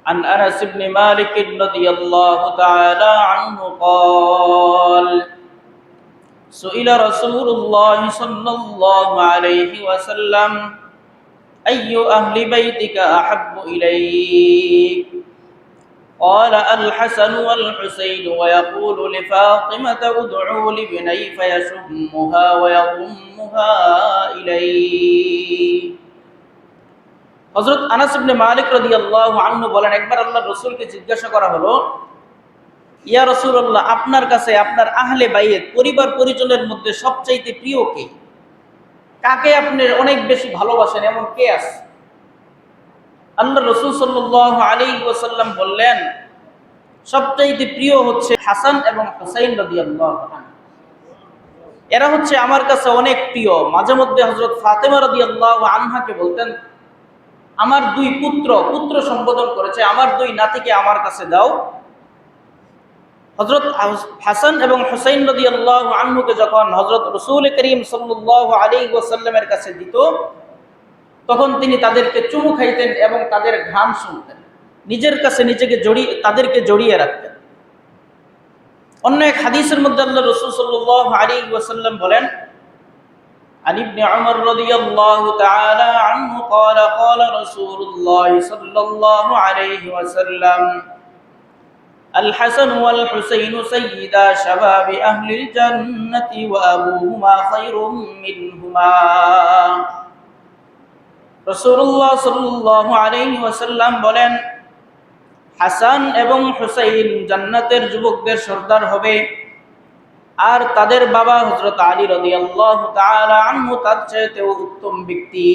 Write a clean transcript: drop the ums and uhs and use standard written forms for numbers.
عن أنس بن مالك رضي الله تعالى عنه قال سئل رسول الله صلى الله عليه وسلم أي أهل بيتك أحب إليك قال الحسن والحسين ويقول لفاطمة ادعوا لابني فيشمها ويضمها إليه হযরত আনাস ইবনে মালিক রাদিয়াল্লাহু আনহু বলেন, একবার আল্লাহর রাসূলকে জিজ্ঞাসা করা হলো, ইয়া রাসূলুল্লাহ, আপনার কাছে আপনার আহলে বাইত পরিবার পরিজনের মধ্যে সবচাইতে প্রিয় কে? কাকে আপনি অনেক বেশি ভালোবাসেন, এমন কে আছে? আল্লাহর রাসূল সাল্লাল্লাহু আলাইহি ওয়াসাল্লাম বললেন, সবচাইতে প্রিয় হচ্ছে হাসান এবং হুসাইন রাদিয়াল্লাহু আনহু। এরা হচ্ছে আমার কাছে অনেক প্রিয়। মাঝে মধ্যে হযরত ফাতেমা রাদিয়াল্লাহু আনহাকে বলতেন, আমার দুই পুত্র সম্বোধন করেছে, আমার দুই নাতিকে আমার কাছে দাও। হযরত হাসান এবং হুসাইন রাদিয়াল্লাহু আনহুকে যখন হযরত রাসূল করিম সাল্লাল্লাহু আলাইহি ওয়াসাল্লামের কাছে দিত, তখন তিনি তাদেরকে চুমু খাইতেন এবং তাদের ঘ্রাণ শুনতেন, নিজের কাছে তাদেরকে জড়িয়ে রাখতেন। অন্য এক হাদিসের মধ্যে আল্লাহর রাসূল সাল্লাল্লাহু আলাইহি ওয়াসাল্লাম বলেন, عن ابن عمر رضي الله تعالى عنه قال قال رسول الله صلى الله عليه وسلم الحسن والحسين سيدا شباب أهل الجنة وأبوهما خير منهما রাসূলুল্লাহ সাল্লাল্লাহু আলাইহি ওয়াসাল্লাম বলেন, হাসান এবং হুসাইন জান্নাতের যুবকদের সর্দার হবে, আর তাদের বাবা হযরত আলী রাদিয়াল্লাহু তাআলা আনহু তার চাইতেও উত্তম ব্যক্তি।